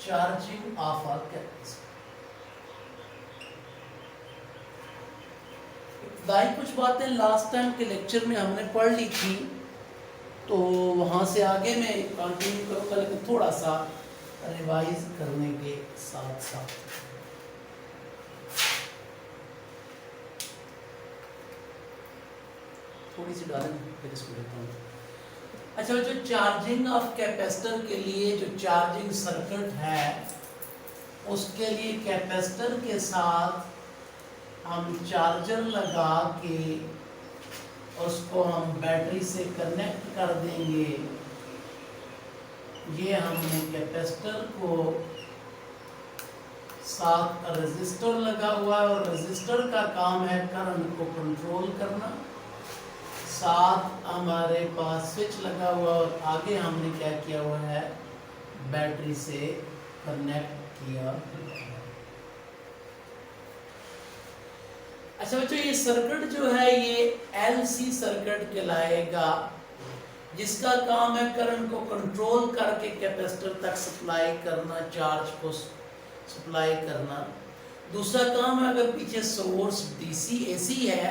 Charging of a capacitor. दाई कुछ बातें लास्ट टाइम के लेक्चर में हमने पढ़ ली थी, तो वहाँ से आगे मैं कंटिन्यू करूँगा, लेकिन थोड़ा सा रिवाइज करने के साथ साथ। थोड़ी सी डालें फिर इसको लेता हूँ। अच्छा, जो चार्जिंग ऑफ कैपेसिटर के लिए जो चार्जिंग सर्किट है, उसके लिए कैपेसिटर के साथ हम चार्जर लगा के उसको हम बैटरी से कनेक्ट कर देंगे। ये हमने कैपेसिटर को साथ रेजिस्टर लगा हुआ है, और रेजिस्टर का काम है करंट को कंट्रोल करना। साथ हमारे पास स्विच लगा हुआ, और आगे हमने क्या किया हुआ है, बैटरी से कनेक्ट किया। अच्छा बच्चों, ये सर्किट जो है ये एलसी सर्किट कहलाएगा, जिसका काम है करंट को कंट्रोल करके कैपेसिटर तक सप्लाई करना, चार्ज को सप्लाई करना। दूसरा काम है, अगर पीछे सोर्स डीसी एसी है,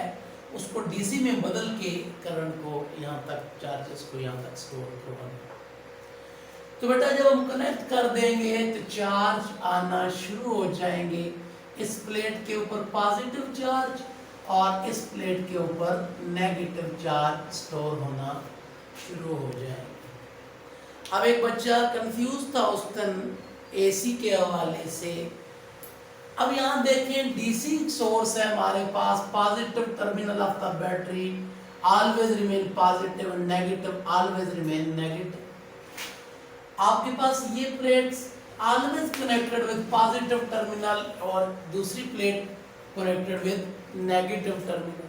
उसको डीसी में बदल के करंट को यहाँ तक, चार्जेस को यहाँ तक स्टोर करवाना। तो बेटा जब हम कनेक्ट कर देंगे तो चार्ज आना शुरू हो जाएंगे। इस प्लेट के ऊपर पॉजिटिव चार्ज और इस प्लेट के ऊपर नेगेटिव चार्ज स्टोर होना शुरू हो जाएंगे। अब एक बच्चा कंफ्यूज था उस दिन एसी के हवाले से। अब यहाँ देखें, डीसी सोर्स है हमारे पास, positive terminal of the battery always remain positive and negative always remain negative. आपके पास ये plates always connected with positive terminal और दूसरी plate connected with negative terminal,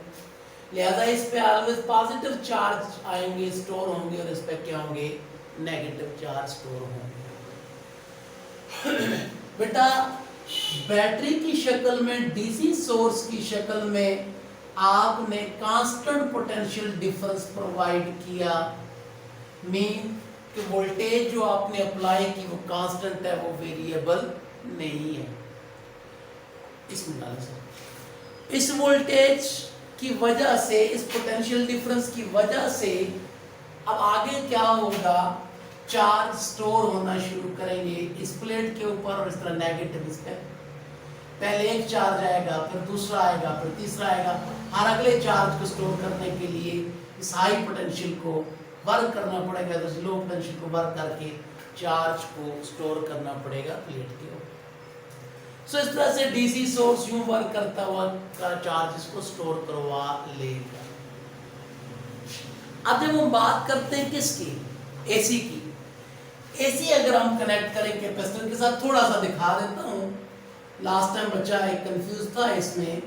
लिहाजा इस पे ऑलवेज पॉजिटिव चार्ज आएंगे, स्टोर होंगे, और इस पे क्या होंगे, नेगेटिव चार्ज स्टोर होंगे। बेटा बैटरी की शक्ल में, डीसी सोर्स की शक्ल में आपने कांस्टेंट पोटेंशियल डिफरेंस प्रोवाइड किया। मीन कि वोल्टेज जो आपने अप्लाई की वो कांस्टेंट है, वो वेरिएबल नहीं है। इसमें डालें सर, इस वोल्टेज की वजह से, इस पोटेंशियल डिफरेंस की वजह से अब आगे क्या होगा, चार्ज स्टोर होना शुरू करेंगे इस प्लेट के ऊपर, और इस तरह नेगेटिव इस पे। पहले एक चार्ज आएगा, फिर दूसरा आएगा, फिर तीसरा आएगा। हर अगले चार्ज को स्टोर करने के लिए इस हाई पोटेंशियल को वर्क करना पड़ेगा, तो लो पोटेंशियल को वर्क करके चार्ज को स्टोर करना पड़ेगा प्लेट के ऊपर। सो इस तरह से डीसी सोर्स यूं वर्क करता हुआ चार्जेस को स्टोर करवा लेगा। अब जब हम बात करते हैं किसकी, एसी की। एसी अगर हम कनेक्ट करें कैपेसिटर के साथ, थोड़ा सा दिखा देता हूं। लास्ट टाइम बच्चा एक कंफ्यूज था इसमें।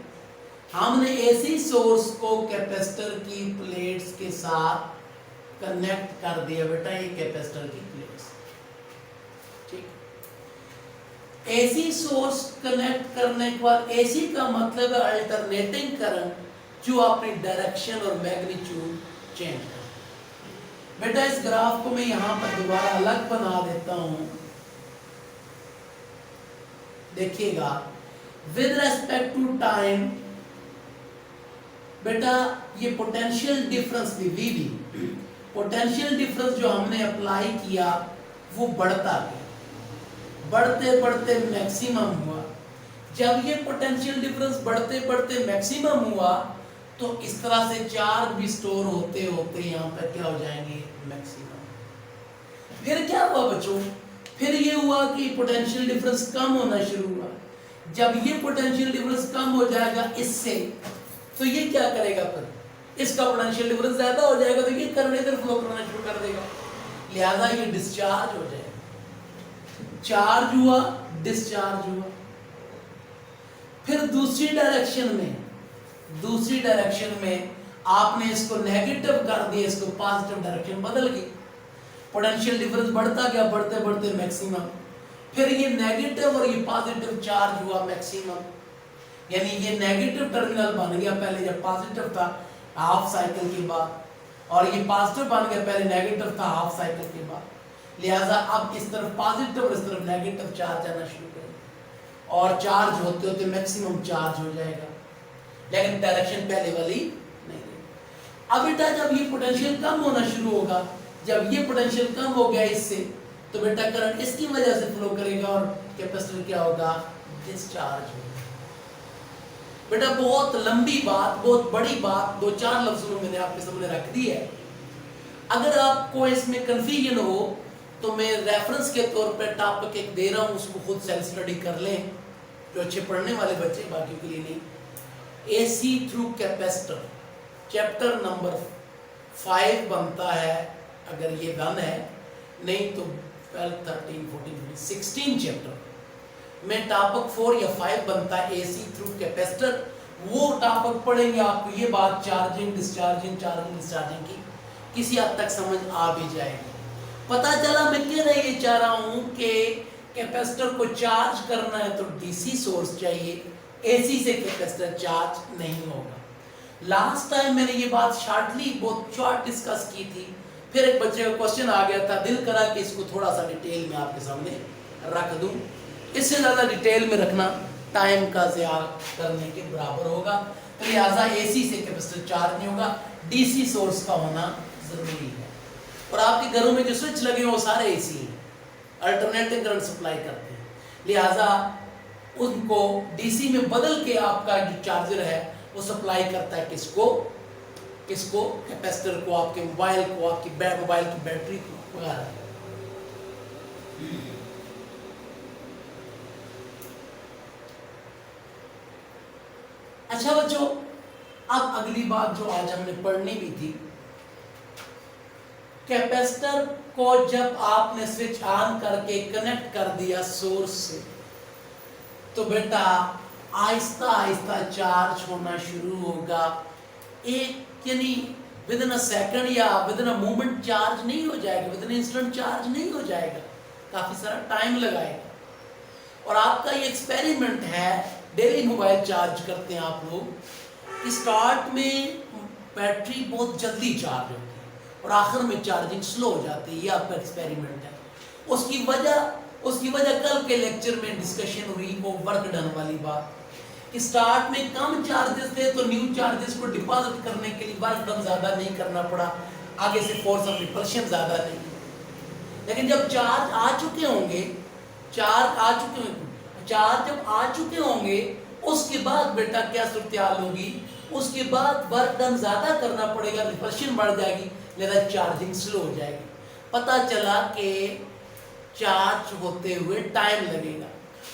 हमने एसी सोर्स को कैपेसिटर की प्लेट्स के साथ कनेक्ट कर दिया बेटा, ये कैपेसिटर की प्लेट्स, ठीक। एसी सोर्स कनेक्ट करने के बाद, एसी का मतलब है अल्टरनेटिंग करंट, जो अपनी डायरेक्शन और मैग्नीट्यूड चेंज कर। बेटा इस ग्राफ को मैं यहां पर दोबारा अलग बना देता हूं, देखिएगा। विद रेस्पेक्ट टू टाइम बेटा ये पोटेंशियल डिफरेंस भी वीवी, पोटेंशियल डिफरेंस जो हमने अप्लाई किया वो बढ़ता गया, बढ़ते बढ़ते मैक्सिमम हुआ। जब ये पोटेंशियल डिफरेंस बढ़ते बढ़ते मैक्सिमम हुआ, तो इस तरह से चार्ज भी स्टोर होते होते यहाँ पर क्या हो जाएंगे, मैक्सिमम। फिर क्या हुआ बच्चों, फिर ये हुआ कि पोटेंशियल डिफरेंस कम होना शुरू हुआ। जब ये पोटेंशियल डिफरेंस कम हो जाएगा इससे, तो ये क्या करेगा, फिर इसका पोटेंशियल डिफरेंस ज्यादा हो जाएगा, तो ये करंट इधर फ्लो करना शुरू कर देगा, लिहाजा ये डिस्चार्ज हो जाएगा। चार्ज हुआ, डिस्चार्ज हुआ। फिर दूसरी डायरेक्शन में आपने इसको नेगेटिव कर दिया, इसको पॉजिटिव डायरेक्शन बदल गई, पोटेंशियल डिफरेंस बढ़ता गया, बढ़ते बढ़ते मैक्सिमम। फिर ये नेगेटिव और ये पॉजिटिव चार्ज हुआ मैक्सिमम, यानी ये नेगेटिव टर्मिनल बन गया पहले जब पॉजिटिव था हाफ साइकिल के बाद, और ये पॉजिटिव बन गया पहले नेगेटिव था हाफ साइकिल के बाद। लिहाजा अब इस तरफ पॉजिटिव और इस तरफ नेगेटिव चार्ज आना शुरू करेगा और चार्ज होते होते मैक्सिमम चार्ज हो जाएगा, लेकिन डायरेक्शन पहले वाली नहीं रहेगी। अब बेटा जब ये पोटेंशियल कम होना शुरू होगा, जब ये पोटेंशियल कम हो गया इससे, तो बेटा करंट इसकी वजह से फ्लो करेगा और कैपेसिटर क्या होगा, डिस्चार्ज होगा। बेटा बहुत लंबी बात, बहुत बड़ी बात 2-4 लफ्जों में मैंने आपके सामने रख दी है। अगर आपको इसमें कंफ्यूजन हो तो मैं रेफरेंस के तौर पे टॉपिक एक दे रहा हूँ, उसको खुद सेल्फ स्टडी कर लें, जो अच्छे पढ़ने वाले बच्चे, बाकी के लिए नहीं। AC through capacitor chapter number 5 बनता है, अगर ये डन है, नहीं तो 12, 13, 14, 16 चैप्टर में टॉपिक 4 या 5 बनता है एसी थ्रू कैपेसिटर। वो टॉपिक पढ़ेंगे, आपको ये बात चार्जिंग डिस्चार्जिंग की किसी हद तक समझ आ भी जाएगी। पता चला मैं कहना ये चाह रहा हूं कि कैपेसिटर को चार्ज करना है तो डीसी सोर्स चाहिए, एसी से कैपेसिटर चार्ज नहीं होगा। लास्ट टाइम मैंने ये बात शॉर्टली बहुत शॉर्ट डिस्कस की थी, फिर एक बच्चे का क्वेश्चन आ गया था, दिल करा कि इसको थोड़ा सा डिटेल में आपके सामने रख दूं। इससे ज़्यादा डिटेल में रखना टाइम का ज़िया करने के बराबर होगा, तो लिहाजा एसी से कैपेसिटर चार्ज नहीं होगा, डीसी सोर्स का होना ज़रूरी है। और आपके घरों में जो स्विच लगे हैं वो सारे एसी हैं, अल्टरनेटिंग करंट सप्लाई करते हैं, लिहाजा उनको डीसी में बदल के आपका जो चार्जर है वो सप्लाई करता है किसको, कैपेसिटर को, आपके मोबाइल को, आपकी मोबाइल की बैटरी को वगैरह। अच्छा बच्चों, अब अगली बात जो आज हमने पढ़नी भी थी, कैपेसिटर को जब आपने स्विच ऑन करके कनेक्ट कर दिया सोर्स से, तो बेटा आहिस्ता आहिस्ता चार्ज होना शुरू होगा। एक यानी विद इन अ सेकंड या with in a moment charge नहीं हो जाएगा, विद इन इंस्टेंट चार्ज नहीं हो जाएगा, काफी सारा टाइम लगाएगा। और आपका ये एक्सपेरिमेंट है, डेली मोबाइल चार्ज करते हैं आप लोग, स्टार्ट में बैटरी बहुत जल्दी चार्ज होती है और आखिर में चार्जिंग स्लो हो जाती है, ये आपका एक्सपेरिमेंट है। उसकी वजह कल के लेक्चर में डिस्कशन हुई, वो वर्क डन वाली बात कि स्टार्ट में कम चार्जेस थे तो न्यू चार्जेस को डिपॉजिट करने के लिए वर्क डन ज़्यादा नहीं करना पड़ा, आगे से फोर्स ऑफ रिपल्शन ज़्यादा नहीं। लेकिन जब चार्ज आ चुके होंगे, चार्ज जब आ चुके होंगे, उसके बाद बेटा क्या सूरत होगी, उसके बाद वर्क डन ज़्यादा करना पड़ेगा, रिपल्शन बढ़ जाएगी, लिहाजा चार्जिंग स्लो हो जाएगी। पता चला कि चार्ज होते हुए टाइम लगेगा,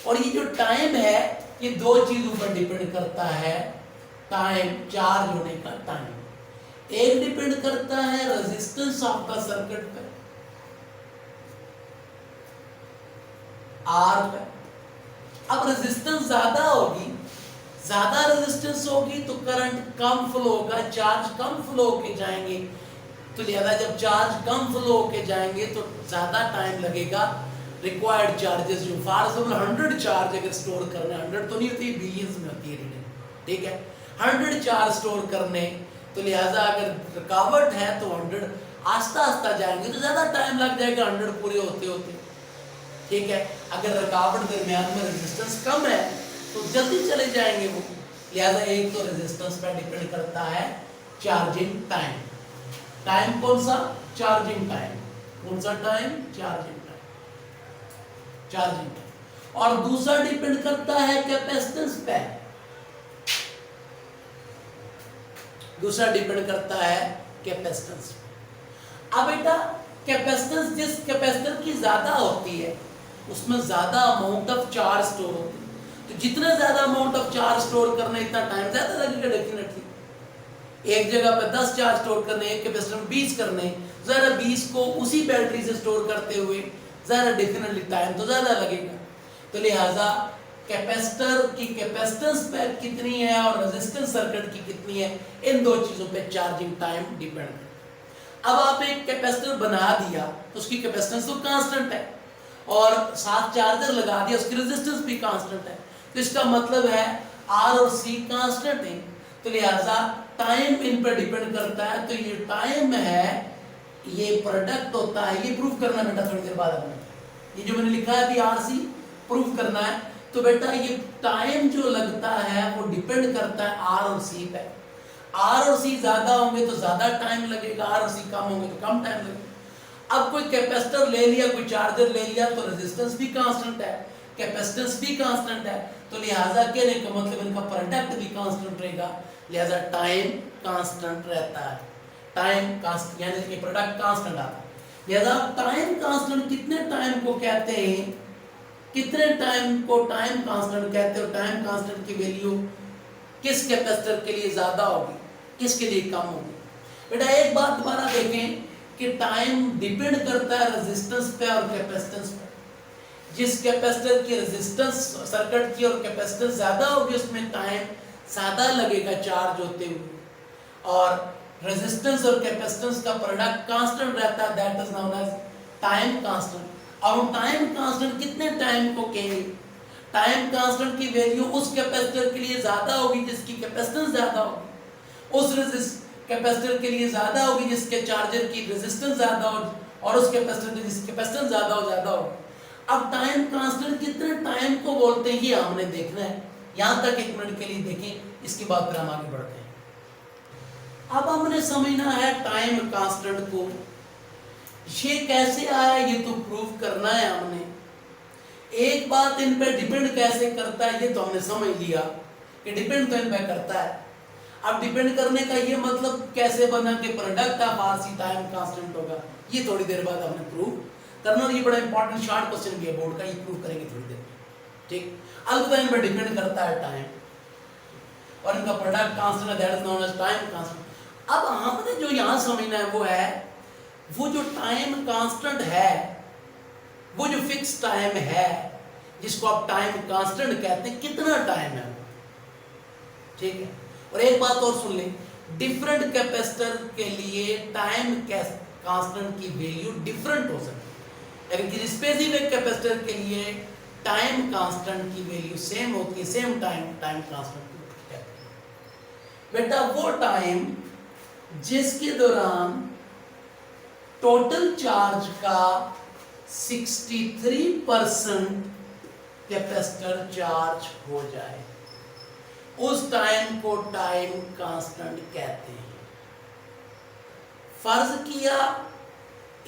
और ये जो टाइम है ये दो चीजों पर डिपेंड करता है। टाइम, चार्ज होने का टाइम, एक डिपेंड करता है रेजिस्टेंस ऑफ द सर्किट पे, आर पे। अब रेजिस्टेंस ज्यादा रेजिस्टेंस होगी तो करंट कम फ्लो होगा, चार्ज कम फ्लो होके जाएंगे, तो लिहाजा जब चार्ज कम फ्लो होके जाएंगे तो ज्यादा टाइम लगेगा। रिक्वायर्ड चार्जेस जो फॉर एग्जाम्पल 100 चार्ज अगर स्टोर करने, 100 तो नहीं होती, बिलियंस में होती है रीडिंग, ठीक है, 100 चार्ज स्टोर करने, तो लिहाजा अगर रुकावट है तो 100 आस्ता आस्ता जाएंगे तो ज़्यादा टाइम लग जाएगा 100 पूरे होते होते, ठीक है। अगर रुकावट दरमियान में रेजिस्टेंस कम है तो जल्दी चले जाएंगे वो। लिहाजा एक तो रेजिस्टेंस पर डिपेंड करता है चार्जिंग टाइम। टाइम कौन सा? Charging time. कौन सा टाइम? Charging time. और दूसरा डिपेंड करता है कैपेसिटेंस पे, दूसरा डिपेंड करता है कैपेसिटेंस पे। अब बेटा कैपेसिटेंस, जिस कैपेसिटर की ज्यादा होती है उसमें ज्यादा अमाउंट ऑफ चार्ज स्टोर होती है, तो जितना ज्यादा अमाउंट ऑफ चार्ज स्टोर करना इतना टाइम ज्यादा लगेगा डेफिनेटली। एक जगह पे 10 चार्ज स्टोर करने, एक कैपेसिटर में 20 करने, जरा 20 को उसी बैटरी से स्टोर करते हुए ज़्यादा डेफिनेटली टाइम तो ज़्यादा लगेगा। तो लिहाजा कैपेसिटर की कैपेसिटेंस पे कितनी है और रेजिस्टेंस सर्किट की कितनी है, इन दो चीज़ों पे चार्जिंग टाइम डिपेंड है। अब आप एक कैपेसिटर बना दिया तो उसकी कैपेसिटेंस तो कांस्टेंट है, और साथ चार्जर लगा दिया, उसकी रेजिस्टेंस भी कांस्टेंट है, तो इसका मतलब है आर और सी कांस्टेंट है, तो लिहाजा टाइम इन पर डिपेंड करता है। तो ये टाइम है ये प्रोडक्ट होता है, ये प्रूफ करना बेटा थोड़ी देर बाद अपने, ये जो मैंने लिखा है अभी आरसी प्रूफ करना है। तो बेटा ये टाइम जो लगता है वो डिपेंड करता है आर और सी पे। आर और सी ज्यादा होंगे तो ज्यादा टाइम लगेगा, आर और सी कम होंगे तो कम टाइम लगेगा। अब कोई कैपेसिटर ले लिया, कोई चार्जर ले लिया, तो रेजिस्टेंस भी कांस्टेंट है, कैपेसिटेंस भी कांस्टेंट है, तो लिहाजा कहने का मतलब इनका प्रोडक्ट भी कांस्टेंट रहेगा, लिहाजा टाइम कांस्टेंट रहता है। टाइम कांस्टेंट यानी कि प्रोडक्ट कांस्टेंट आता है। लिहाजा टाइम कांस्टेंट कितने टाइम को कहते हैं, कितने टाइम को टाइम कांस्टेंट कहते हो, टाइम कांस्टेंट की वैल्यू किस कैपेसिटर के लिए ज्यादा होगी, किसके लिए कम होगी। बेटा एक बात दोबारा देखें कि टाइम डिपेंड करता है रेजिस्टेंस पे और कैपेसिटेंस पे। जिस कैपेसिटर की रेजिस्टेंस सर्किट की और कैपेसिटेंस ज्यादा होगी उसमें टाइम ज्यादा लगेगा चार्ज होते हुए, और रेजिस्टेंस और कैपेसिटेंस का प्रोडक्ट कांस्टेंट रहता है, that is known as time constant. अब हम टाइम कांस्टेंट कितने टाइम को कहेंगे, टाइम कांस्टेंट की वैल्यू उस कैपेसिटर के लिए ज्यादा होगी जिसकी कैपेसिटेंस ज्यादा होगी, उस कैपेसिटर के लिए ज्यादा होगी जिसके चार्जर की रेजिस्टेंस ज्यादा हो, और उस कैपेसिटर की जिसकी कैपेसिटेंस ज्यादा हो। अब टाइम कांस्टेंट कितने टाइम को बोलते हैं ये हमने देखना है। यहां तक एक मिनट के लिए देखें, इसके बाद फिर हम आगे बढ़ते हैं। अब हमने समझना है टाइम कांस्टेंट को, ये कैसे आया ये तो प्रूफ करना है हमने। एक बात इन पे डिपेंड कैसे करता है ये तो हमने समझ लिया कि डिपेंड तो इन पे करता है। अब डिपेंड करने का ये मतलब कैसे बना कि product of RC time constant होगा, ये थोड़ी देर बाद हमने प्रूफ करना। ये बड़ा इंपॉर्टेंट शॉर्ट क्वेश्चन भी है बोर्ड का, ये प्रूफ करेंगे थोड़ी देर में, ठीक। अलबत्ता इन पे डिपेंड करता है टाइम, और इनका प्रोडक्ट कांस्टेंट है, that is known as time constant. अब हमने जो यहां समझना है वो है, वो जो टाइम कांस्टेंट है, वो जो फिक्स टाइम है जिसको आप टाइम कांस्टेंट कहते हैं, कितना टाइम है, ठीक है। और एक बात और सुन लें, डिफरेंट कैपेसिटर के लिए टाइम कांस्टेंट की वैल्यू डिफरेंट हो सकती है, लेकिन किसी स्पेसिफिक कैपेसिटर के लिए टाइम कांस्टेंट की वैल्यू सेम होती है, सेम टाइम कांस्टेंट कहते हैं। बेटा वो टाइम जिसके दौरान टोटल चार्ज का 63% कैपेसिटर चार्ज हो जाए, उस टाइम को टाइम कांस्टेंट कहते हैं। फर्ज किया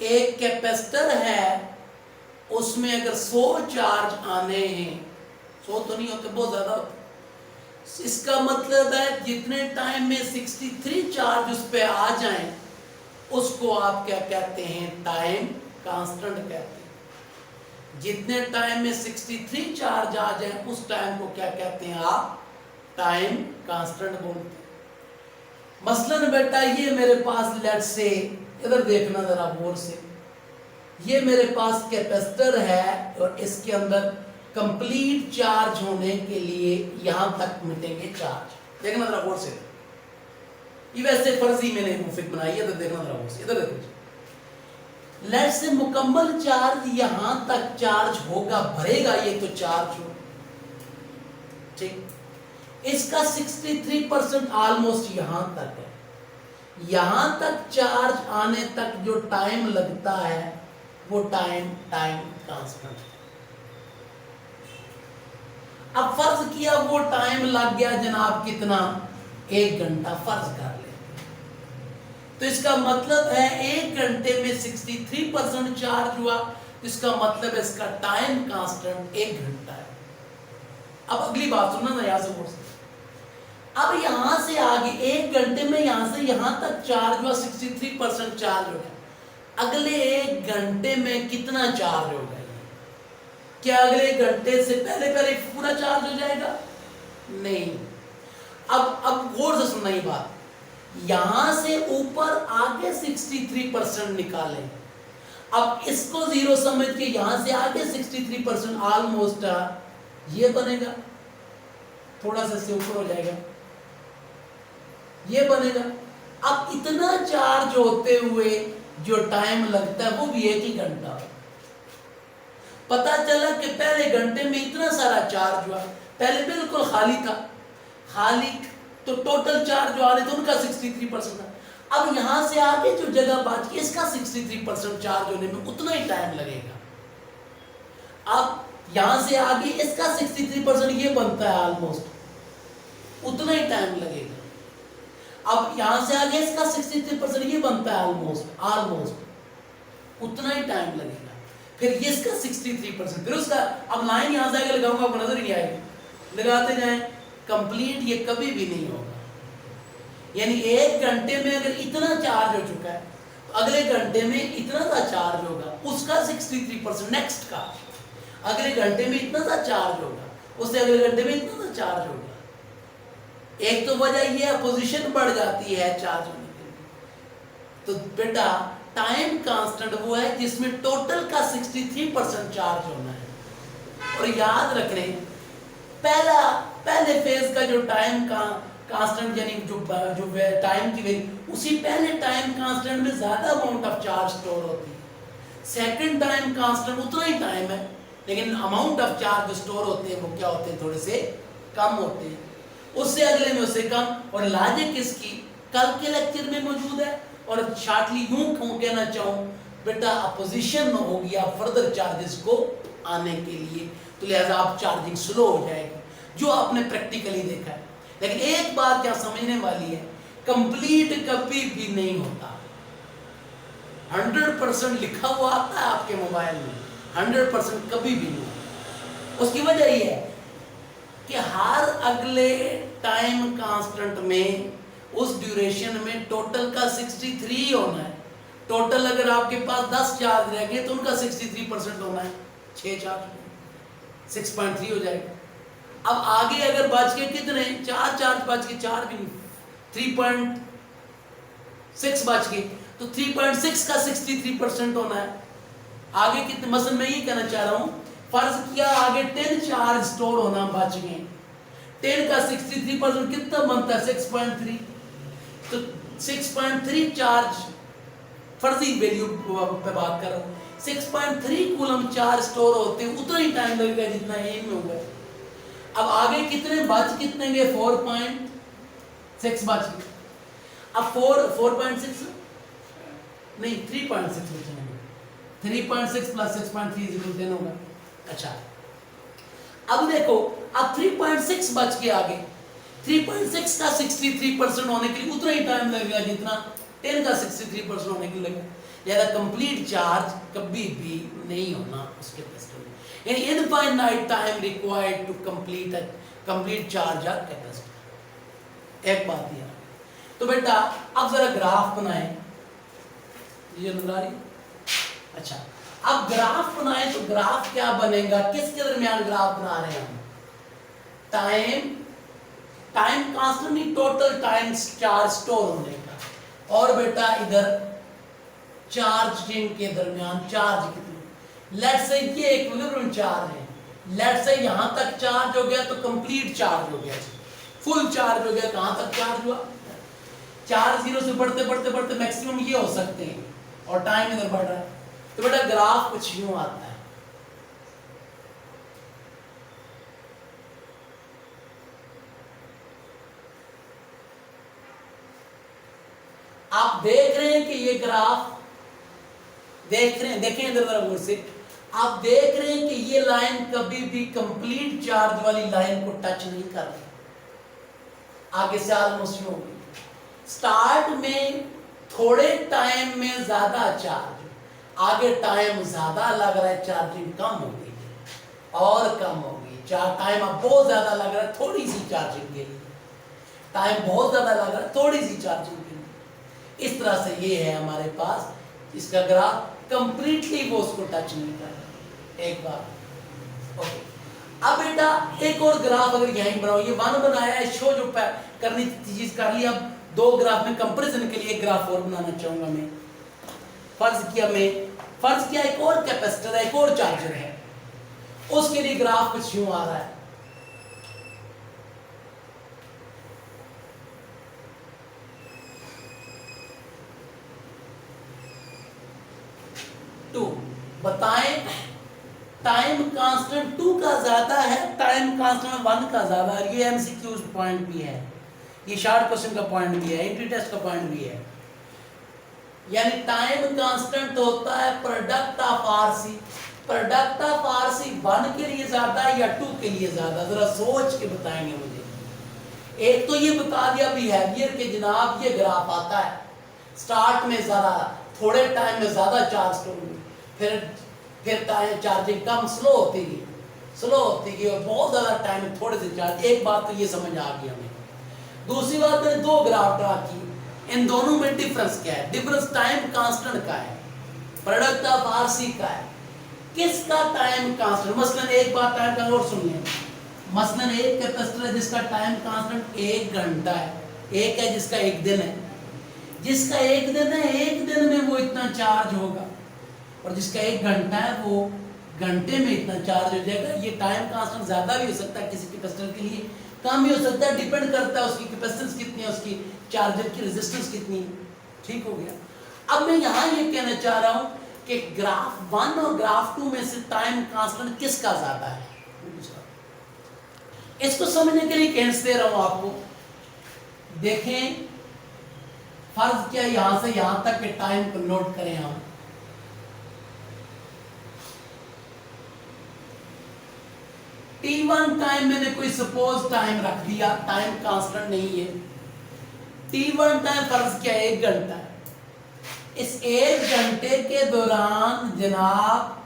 एक कैपेसिटर है, उसमें अगर 100 चार्ज आने हैं, 100 तो नहीं होते, बहुत ज्यादा होते, इसका मतलब है जितने टाइम में 63 चार्ज उस पे आ जाएं, उसको आप क्या कहते हैं, टाइम कांस्टेंट कहते हैं। जितने टाइम में 63 चार्ज आ जाए उस टाइम को क्या कहते हैं आप, टाइम कांस्टेंट बोलते हैं। मसलन बेटा ये मेरे पास, लेट्स से इधर देखना जरा गौर से, ये मेरे पास कैपेसिटर है और इसके अंदर कंप्लीट चार्ज होने के लिए यहां तक मिटेंगे चार्ज। देखना जरा गौर से, ये वैसे फर्जी मैंने मुफिक बनाई है, तो देखना जरा गौर से, इधर देखो। लेट्स से मुकम्मल चार्ज यहां तक चार्ज होगा, भरेगा ये तो चार्ज हो, ठीक। इसका 63% ऑलमोस्ट यहां तक है, यहां तक चार्ज आने तक जो टाइम लगता है वो टाइम कांस्टेंट है। अब फर्ज किया वो टाइम लग गया जनाब कितना, 1 घंटा फर्ज कर ले, तो इसका मतलब है 1 घंटे में 63% चार्ज हुआ, इसका मतलब है इसका टाइम कांस्टेंट 1 घंटा है। अब अगली बात सुनना ना, यहां से बोल, अब यहां से आगे 1 घंटे में यहां से यहां तक चार्ज हुआ, 63% चार्ज हो गया, अगले 1 घंटे में कितना चार्ज होगा, क्या अगले घंटे से पहले पहले पूरा चार्ज हो जाएगा, नहीं। अब गौर से सुनना ये बात, यहां से ऊपर आगे 63% निकालें, अब इसको 0 समझ के यहां से आगे 63% ऑलमोस्ट ये बनेगा, थोड़ा सा से ऊपर हो जाएगा, ये बनेगा। अब इतना चार्ज होते हुए जो टाइम लगता है वो भी 1 ही घंटा। पता चला कि पहले घंटे में इतना सारा चार्ज हुआ, पहले बिल्कुल खाली था, खाली तो टोटल चार्ज जो आ रहे थे उनका 63% था, अब यहां से आगे जो जगह बच गई इसका 63% चार्ज होने में उतना ही टाइम लगेगा। अब यहां से आगे इसका 63% ये बनता है ऑलमोस्ट, उतना ही टाइम लगेगा। अब यहां से आगे इसका 63% ये बनता है ऑलमोस्ट उतना ही टाइम लगेगा। फिर ये इसका 63%, फिर उसका, अब लाइन यहां से आगे लगाऊंगा आपको नजर नहीं आएगी, लगाते जाएं, कंप्लीट ये कभी भी नहीं होगा। यानी 1 घंटे में अगर इतना चार्ज हो चुका है तो अगले घंटे में इतना सा चार्ज होगा, उसका 63%, नेक्स्ट का अगले घंटे में इतना सा चार्ज होगा, उससे अगले घंटे में इतना सा चार्ज होगा। एक तो वजह ये है पोजीशन बढ़ जाती है चार्ज होने के लिए। तो बेटा टाइम कांस्टेंट वो है जिसमें टोटल का 63% चार्ज होना है। और याद रखें पहले फेज का जो टाइम का कांस्टेंट यानी जो टाइम की वैल्यू, उसी पहले टाइम कांस्टेंट में ज्यादा अमाउंट ऑफ चार्ज स्टोर होती है। सेकंड टाइम कांस्टेंट उतना ही टाइम है, लेकिन अमाउंट ऑफ चार्ज स्टोर होते हैं वो क्या होते हैं, थोड़े से कम होते हैं, उससे अगले में उससे कम। और लॉजिक इसकी कल के लेक्चर में मौजूद है। और शॉर्टली यूं कहना चाहूं बेटा, अपोजिशन में होगी आप फर्दर चार्जेस को आने के लिए, तो लिहाजा आप चार्जिंग स्लो हो जाएगी, जो आपने प्रैक्टिकली देखा है। लेकिन एक बात क्या समझने वाली है, कंप्लीट कभी भी नहीं होता। 100% लिखा हुआ आता है आपके मोबाइल में, 100% कभी भी नहीं। उसकी वजह यह है कि हर अगले टाइम कांस्टेंट में उस ड्यूरेशन में टोटल का 63 होना है। टोटल अगर आपके पास 10 चार्ज रह गए तो उनका 63% होना है, 6 चार्ज 6.3 हो जाएगा। अब आगे अगर बच के कितने, 4 चार्ज बच के, 4 भी 3.6 बच गए, तो 3.6 का 63% होना है। आगे कितने, मसलन मैं ये कहना चाह रहा हूं, फर्ज किया आगे 10 चार्ज स्टोर होना बच गए, 10 का 63% कितना बनता है, 6.3। तो 6.3 चार्ज, फर्जी वैल्यू पे बात कर रहा हूं, 6.3 कूलम चार्ज स्टोर होते हैं, उतना ही टाइम लगेगा जितना ये में होगा। अब आगे कितने बच, कितने गए, 4.6 बच गए। अब 4.6 नहीं 3.6 बचेंगे, 3.6 प्लस 6.3 इक्वल 10 होगा। अच्छा अब देखो, अब 3.6 बच के आगे, 3.6 का 63% होने के लिए उतना ही टाइम लगेगा जितना 10 का 63% होने के लिए लगेगा। यानी कंप्लीट चार्ज कभी भी नहीं होना उसके कैपेसिटर में, यानी infinite time required to complete charge of capacitor. एक बात यह, तो बेटा अब जरा ग्राफ बनाएं, ये नजर आ रही? अच्छा अब ग्राफ बनाएं तो ग्राफ क्या बनेगा, किसके दरमियान ग्राफ बना रहे हैं हम, टाइम कांस्टेंट नहीं, टोटल टाइम चार्ज स्टोर होने का, और बेटा इधर चार्जिंग के दरमियान चार्ज कितनी। लेट्स से ये इक्विलिब्रियम चार्ज है, लेट्स से यहां तक चार्ज हो गया तो कंप्लीट चार्ज हो गया, फुल चार्ज हो गया। कहां तक चार्ज हुआ, चार्ज 0 से बढ़ते बढ़ते बढ़ते मैक्सिमम ये हो सकते हैं, और टाइम इधर बढ़ रहा है। तो बेटा ग्राफ कुछ यूं आता है, आप देख रहे हैं कि ये ग्राफ देख रहे हैं, देखें इधर जरा गौर से, आप देख रहे हैं कि ये लाइन कभी भी कंप्लीट चार्ज वाली लाइन को टच नहीं कर रही, आगे से ऑलमोस्ट हो गई। स्टार्ट में थोड़े टाइम में ज्यादा चार्ज, आगे टाइम ज्यादा लग रहा है, चार्जिंग कम हो गई और कम हो गई, टाइम अब बहुत ज्यादा लग रहा है थोड़ी सी चार्जिंग के लिए, टाइम बहुत ज्यादा लग रहा है थोड़ी सी चार्जिंग के लिए। इस तरह से ये है हमारे पास इसका ग्राफ, कंप्लीटली वो उसको टच नहीं कर रहा। एक बार ओके, अब बेटा एक और ग्राफ अगर यहीं बनाओ, ये वन बनाया है, शो जो करनी चीज कर ली। अब 2 ग्राफ में कंपैरिजन के लिए एक ग्राफ और बनाना चाहूंगा मैं। फर्ज किया एक और कैपेसिटर है, एक और चार्जर है, उसके लिए ग्राफ कुछ यूं आ रहा है। टू बताएं, टाइम कांस्टेंट 2 का ज्यादा है, टाइम कांस्टेंट 1 का ज्यादा है। ये एमसीक्यू पॉइंट भी है, ये शॉर्ट क्वेश्चन का पॉइंट भी है, एंट्री टेस्ट का पॉइंट भी है। यानी टाइम कांस्टेंट होता है product of RC. Product of RC 1 के लिए ज्यादा या 2 के लिए ज्यादा, जरा सोच के बताएंगे मुझे। एक तो ये बता दिया बिहेवियर के जनाब ये ग्राफ आता है, स्टार्ट में ज्यादा, थोड़े टाइम में ज्यादा चार्ज करूंगी, फिर टाइम चार्जिंग कम स्लो होती गई और बहुत ज्यादा टाइम थोड़े से चार्ज। एक बात तो ये समझ आ गई हमें। दूसरी बात मैंने 2 ग्राफ ड्रा की, इन दोनों में डिफरेंस क्या है? डिफरेंस टाइम कांस्टेंट का है, प्रोडक्ट ऑफ आरसी का है। किसका टाइम कांस्टेंट? मसलन एक बात टाइम का और सुनिए, मसलन एक कैपेसिटर है जिसका टाइम कांस्टेंट 1 घंटा है, एक है जिसका 1 दिन है। जिसका 1 दिन है, 1 दिन में वो इतना चार्ज होगा, और जिसका 1 घंटा है वो घंटे में इतना चार्ज हो जाएगा। ये टाइम कांस्टेंट ज्यादा भी हो सकता है किसी कैपेसिटर के लिए, कम भी हो सकता है, डिपेंड करता है उसकी कैपेसिटेंस कितनी है, उसकी चार्जर की रेजिस्टेंस कितनी है। ठीक हो गया। अब मैं यहां ये कहना चाह रहा हूं कि ग्राफ 1 और ग्राफ 2 में से टाइम कांस्टेंट किसका ज्यादा है? इसको समझने के लिए हिंट्स दे रहा हूं आपको। देखें, फर्ज क्या यहां से यहां तक के टाइम को नोट करें हम। T1 टाइम मैंने कोई सपोज टाइम रख दिया, टाइम कांस्टेंट नहीं है। T1 टाइम फर्ज क्या है? 1 घंटा है। इस 1 घंटे के दौरान जनाब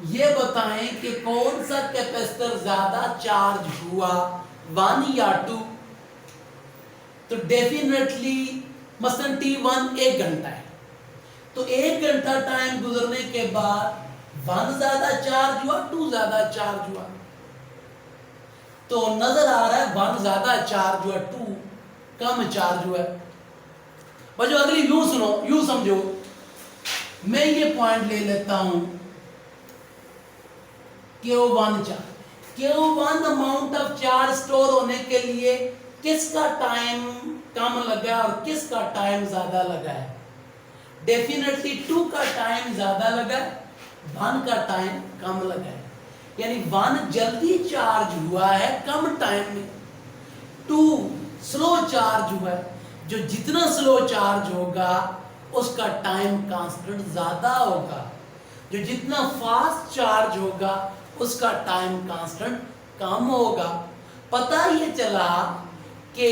ये बताएं कि कौन सा कैपेसिटर ज्यादा चार्ज हुआ, 1 या 2? तो डेफिनेटली मसलन T1 1 घंटा है, तो 1 घंटा टाइम गुजरने के बाद 1 ज्यादा चार्ज हुआ, 2 ज्यादा चार्ज हुआ? तो नजर आ रहा है 1 ज्यादा चार्ज हुआ, 2 कम चार्ज हुआ। बच्चों अगली यूं सुनो, यूं समझो, मैं ये पॉइंट ले लेता हूं Q1 charge. Q1 amount of charge store होने के लिए किसका टाइम कम लगा और किसका टाइम ज्यादा लगा है? डेफिनेटली 2 का टाइम ज्यादा लगा, 1 का टाइम कम लगा है। यानी 1 जल्दी चार्ज हुआ है कम टाइम में, 2 स्लो चार्ज हुआ है। जो जितना स्लो चार्ज होगा उसका टाइम कांस्टेंट ज्यादा होगा, जो जितना फास्ट चार्ज होगा उसका टाइम कांस्टेंट कम होगा। पता ये चला कि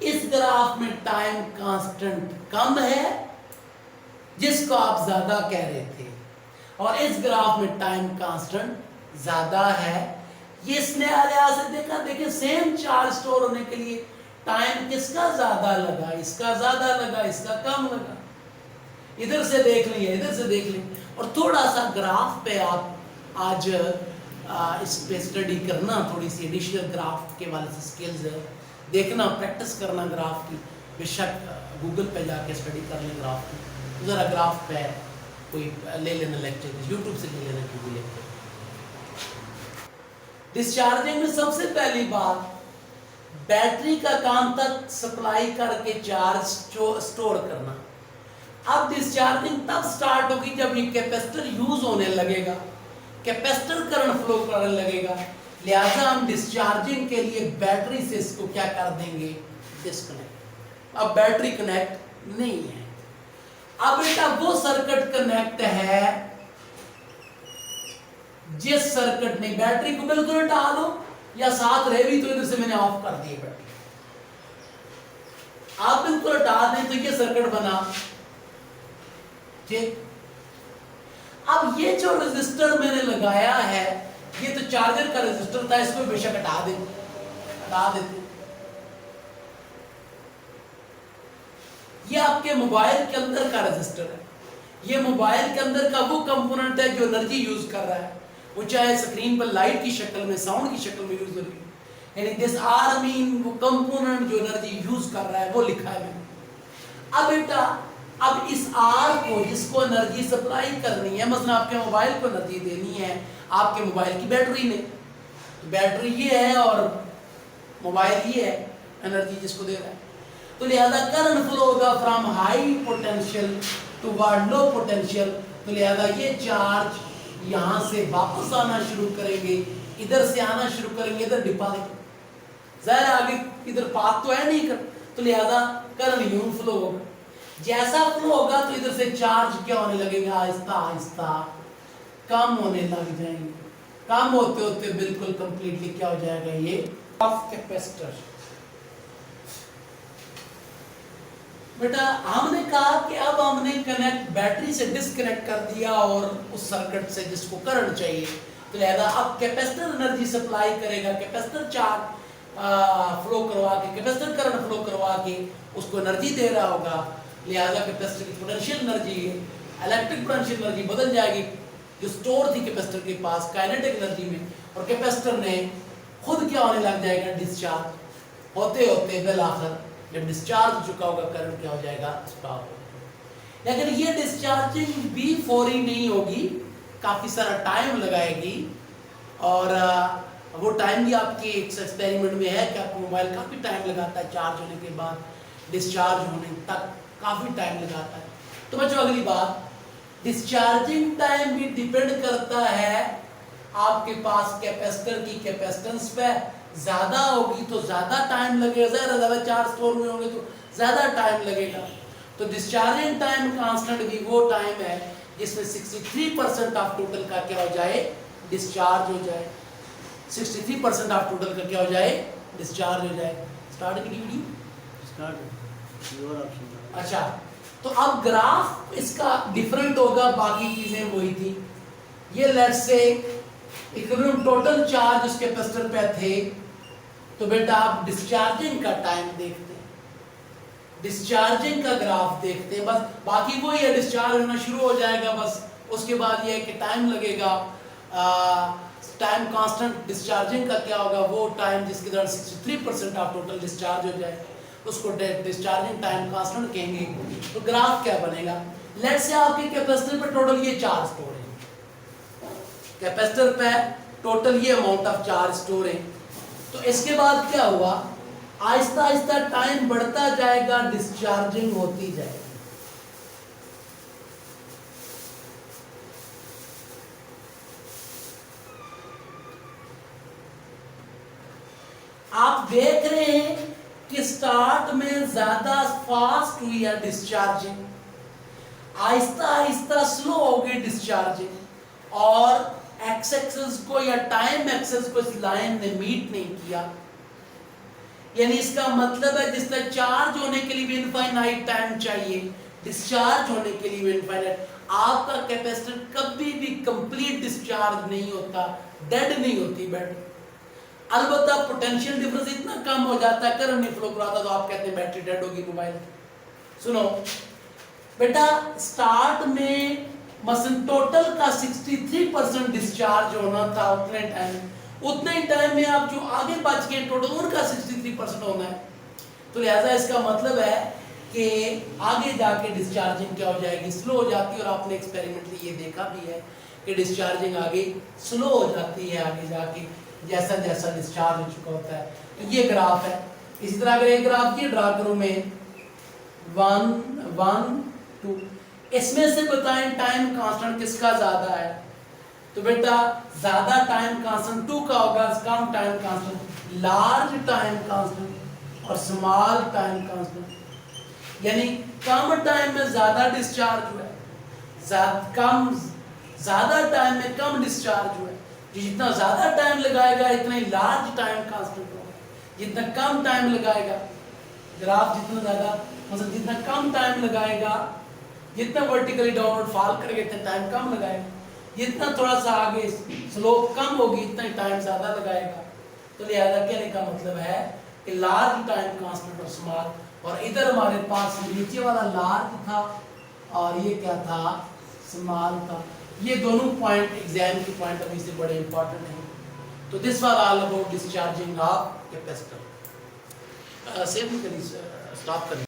इस ग्राफ में टाइम कांस्टेंट कम है जिसको आप ज्यादा कह रहे थे, और इस ग्राफ में टाइम कांस्टेंट ज्यादा है। ये इसने लिहाज से देखा, देखिए सेम चार्ज स्टोर होने के लिए टाइम किसका ज्यादा लगा? इसका ज्यादा लगा, इसका कम लगा। इधर से देख लीजिए, इधर से देख लीजिए, और थोड़ा सा ग्राफ पे आप आज इस पे स्टडी करना, थोड़ी सी एडिशनल ग्राफ के वाले से स्किल्स देखना, प्रैक्टिस करना ग्राफ की। बेशक गूगल पे जाके स्टडी कर लें ग्राफ की, जरा ग्राफ पे कोई ले लेना लेक्चर, यूट्यूब से ले लेना कोई लेक्चर। डिस्चार्जिंग में सबसे पहली बात, बैटरी का काम तक सप्लाई करके चार्ज स्टोर करना। अब डिस्चार्जिंग तब स्टार्ट होगी जब ये कैपेसिटर यूज होने लगेगा, कैपेसिटर करंट फ्लो करने लगेगा। लिहाजा हम डिस्चार्जिंग के लिए बैटरी से इसको क्या कर देंगे? डिस्कनेक्ट। अब बैटरी कनेक्ट नहीं है। अब बेटा वो सर्किट कनेक्ट है जिस सर्किट में बैटरी को बिल्कुल हटा दो या साथ रह भी, तो इधर से मैंने ऑफ कर दी बैटरी, आप बिल्कुल हटा दें तो ये सर्किट बना। ठीक, अब ये जो रेजिस्टर मैंने लगाया है ये तो चार्जर का रेजिस्टर था, इसको बेशक हटा देते। ये आपके मोबाइल के अंदर का रेजिस्टर है, ये मोबाइल के अंदर का वो कंपोनेंट है जो एनर्जी यूज कर रहा है, वो चाहे स्क्रीन पर लाइट की शक्ल में, साउंड की शक्ल में यूज हो रही है। यानी दिस आर मीन वो कंपोनेंट जो एनर्जी यूज कर रहा है वो लिखा है मैंने। अब बेटा अब इस आर को जिसको एनर्जी सप्लाई करनी है, मतलब आपके मोबाइल को एनर्जी देनी है आपके मोबाइल की बैटरी ने, तो बैटरी ये है और मोबाइल ये है एनर्जी जिसको दे रहा है। तो लिहाजा करंट फ्लो होगा from high potential toward low potential. तो लिहाजा ये चार्ज यहाँ से वापस आना शुरू करेंगे, इधर से आना शुरू करेंगे, इधर डिपॉजिट। जाहिर आगे इधर पाथ तो है नहीं कर, तो लिहाजा करंट यूं फ्लो होगा। जैसा फ्लो होगा तो इधर से चार्ज क्या होने लगेगा, आहिस्ता आहिस्ता कम होने लग जाएंगे। कम होते होते बिल्कुल कंप्लीटली क्या हो जाएगा, ये ऑफ कैपेसिटर। बेटा हमने कहा कि अब हमने कनेक्ट बैटरी से डिस्कनेक्ट कर दिया और उस सर्किट से जिसको करंट चाहिए, तो लिहाजा अब कैपेसिटर एनर्जी सप्लाई करेगा, कैपेसिटर चार्ज फ्लो करवा के, कैपेसिटर करंट फ्लो करवा के उसको एनर्जी दे रहा होगा। लिहाजा कैपेसिटर की potential energy, electric potential energy बदल जाएगी जो स्टोर थी कैपेसिटर के पास काइनेटिक एनर्जी में, और कैपेसिटर ने खुद क्या होने लग जाएगा, डिस्चार्ज होते होते बिल आखिर जब डिस्चार्ज हो चुका होगा करंट क्या हो जाएगा, स्टॉप। लेकिन ये डिस्चार्जिंग भी फौरी नहीं होगी, काफी सारा टाइम लगाएगी, और वो टाइम भी आपके एक्सपेरिमेंट में है कि आपका मोबाइल काफी टाइम लगाता है चार्ज होने के बाद डिस्चार्ज होने तक, काफी टाइम लगाता है। तो बच्चों अगली बात, डिस्चार्जिंग टाइम भी डिपेंड करता है आपके पास कैपेसिटर की कैपेसिटेंस पे। ज्यादा होगी तो ज्यादा टाइम लगेगा, ज्यादा चार्ज स्टोर में होंगे तो ज्यादा टाइम लगेगा। तो डिस्चार्जिंग टाइम कांस्टेंट भी वो टाइम है जिसमें 63% ऑफ टोटल का क्या हो जाए, डिस्चार्ज हो जाए। 63% ऑफ टोटल का क्या हो जाए, डिस्चार्ज हो जाए। स्टार्ट की वीडियो स्टार्ट। अच्छा, तो अब ग्राफ इसका डिफरेंट होगा, बाकी चीजें वही थी। ये let's say equilibrium total charge उस कैपेसिटर पे थे, तो बेटा आप डिस्चार्जिंग का टाइम देखते हैं, डिस्चार्जिंग का ग्राफ देखते हैं, बस बाकी वही है, डिस्चार्ज होना शुरू हो जाएगा बस। उसके बाद ये है कि टाइम लगेगा, टाइम कांस्टेंट डिस्चार्जिंग का क्या होगा, वो टाइम जिसके दौरान 63% ऑफ टोटल डिस्चार्ज हो जाए उसको डिस्चार्जिंग टाइम कांस्टेंट कहेंगे। तो ग्राफ क्या बनेगा, लेट्स से आपके कैपेसिटर पे टोटल ये चार्ज स्टोर है, कैपेसिटर पे टोटल ये अमाउंट ऑफ चार्ज स्टोर है। तो इसके बाद क्या हुआ, आहिस्ता आहिस्ता टाइम बढ़ता जाएगा, डिस्चार्जिंग होती जाएगी। आप देख रहे हैं कि स्टार्ट में ज्यादा फास्ट हुई है डिस्चार्जिंग, आहिस्ता आहिस्ता स्लो हो गई डिस्चार्जिंग, और एक्स एक्सिस को या टाइम एक्सिस को इस लाइन ने मीट नहीं किया। यानी इसका मतलब है जिस तरह चार्ज होने के लिए भी इनफाइनाइट टाइम चाहिए, डिस्चार्ज होने के लिए भी इनफाइनाइट। आपका कैपेसिटर कभी भी कंप्लीट डिस्चार्ज नहीं होता, डेड नहीं होती बैटरी। अलबत्ता पोटेंशियल डिफरेंस इतना कम हो जाता है, करंट नहीं फ्लो कराता, तो आप कहते हैं बैटरी डेड होगी मोबाइल। सुनो बेटा, स्टार्ट में मसलन टोटल का 63% डिस्चार्ज होना था, उतने ही टाइम में आप जो आगे बच गए टोटल उनका 63% होना है। तो लिहाजा इसका मतलब है कि आगे जाके डिस्चार्जिंग क्या हो जाएगी, स्लो हो जाती है। और आपने एक्सपेरिमेंटली ये देखा भी है कि डिस्चार्जिंग आगे स्लो हो जाती है आगे जाके, जैसा जैसा डिस्चार्ज हो चुका होता है। तो ये ग्राफ है। इसी तरह अगर एक ग्राफ ये ड्रा करूं मैं 1 1 2, इसमें से बताएं टाइम कांस्टेंट किसका ज्यादा है। तो बेटा ज्यादा टाइम कांस्टेंट 2 का होगा, कम time constant large time constant और स्मॉल टाइम कांस्टेंट। यानी कम टाइम में ज्यादा डिस्चार्ज हुआ है, ज्यादा टाइम में कम डिस्चार्ज हुआ है। जितना ज्यादा टाइम लगाएगा इतना ही लार्ज टाइम कांस्टेंट होगा, जितना कम टाइम लगाएगा, ग्राफ जितना ज्यादा मतलब जितना कम टाइम लगाएगा, जितना वर्टिकली डाउनवर्ड फॉल करेगा इतना टाइम कम लगाएगा, जितना थोड़ा सा आगे स्लोप कम होगी इतना टाइम ज्यादा लगाएगा। तो लिहाजा कहने का मतलब है कि लार्ज टाइम कांस्टेंट और स्मॉल, और इधर हमारे पास नीचे वाला लार्ज था और ये क्या था, स्मॉल था। ये दोनों पॉइंट एग्जाम के पॉइंट अभी से बड़े इंपॉर्टेंट हैं। तो this was all about discharging of capacitor. Save करिए, स्टॉप करिए।